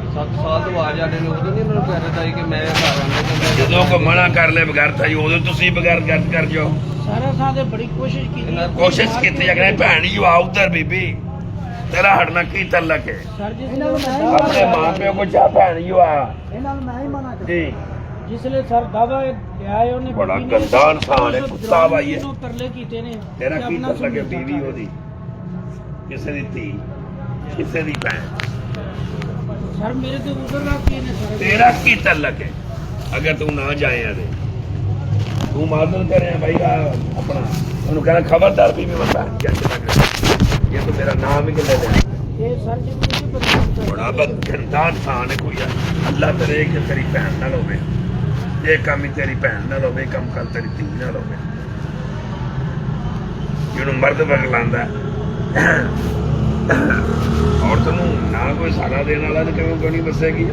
7 ਸਾਲ ਤੋਂ ਆਵਾਜ਼ ਆਡੇ ਨੇ ਉਦੋਂ ਨਹੀਂ ਮੈਨੂੰ ਕਹਿ ਰਿਹਾ ਕਿ ਮੈਂ ਘਰ ਆਉਂਦਾ ਜਦੋਂ ਕੋ ਮਨਾ ਕਰ ਲੈ ਬਗੈਰ ਤਾਂ ਉਦੋਂ ਤੁਸੀਂ ਬਗੈਰ ਗੱਲ ਕਰ ਜਾਓ। ਸਾਰਾ ਸਾਹ ਤੇ ਬੜੀ ਕੋਸ਼ਿਸ਼ ਕੀਤੀ ਕੋਸ਼ਿਸ਼ ਕੀਤੀ ਜਾ ਭੈਣ ਜੀ ਆ ਉਧਰ ਬੀਬੀ ਤੇਰਾ ਹਟਣਾ ਕੀ ਤਲਕ ਹੈ ਸਰ ਜੀ ਆਪਣੇ ਮਾਂ ਪਿਓ ਕੋ ਜਾ ਭੈਣ ਜੀ ਆ ਇਹਨਾਂ ਨੂੰ ਮੈਂ ਹੀ ਮਨਾ ਕਰ ਜੀ ਜਿਸਲੇ ਸਰ ਦਾਵਾ ਲਿਆਏ ਉਹਨੇ ਬੜਾ ਗੰਦਾ ਇਨਸਾਨ ਹੈ ਕੁੱਤਾ ਬਾਈ ਹੈ ਤਰਲੇ ਕੀਤੇ ਨੇ ਤੇਰਾ ਕੀ ਤਲਕ ਹੈ ਬੀਵੀ ਉਹਦੀ ਕਿਸੇ ਦੀ ਧੀ ਕਿਸੇ ਦੀ ਭੈਣ ਸਰ ਮੇਰੇ ਤੇ ਉਧਰ ਦਾ ਕੀ ਨੇ ਸਰ ਤੇਰਾ ਕੀ ਤਲਕ ਹੈ ਅਗਰ ਤੂੰ ਨਾ ਜਾਏ ਤੇ ਤੂੰ ਮਾਰਨ ਕਰੇ ਭਾਈ ਆਪਣਾ ਉਹਨੂੰ ਕਹਿੰਦਾ ਖਬਰਦਾਰ ਬੀਵੀ ਮਤਾ ये तो मेरा नाम ही ले ले ये सर जी मुझे बता बड़ा गंदा इंसान है कोई अल्लाह करे कि तेरी भैन नाल होवे ये काम ही तेरी भैन नाल होवे काम कल तेरी धी नाल होवे ਜਿਹਨੂੰ ਮਰਦ ਬਗਲਾਂਦਾ ਔਰਤ ਨੂੰ ਨਾ ਕੋਈ ਸਾਰਾ ਦੇਣ ਵਾਲਾ ਤੇ ਕਿਵੇਂ ਗਣੀ ਬਸੇਗੀ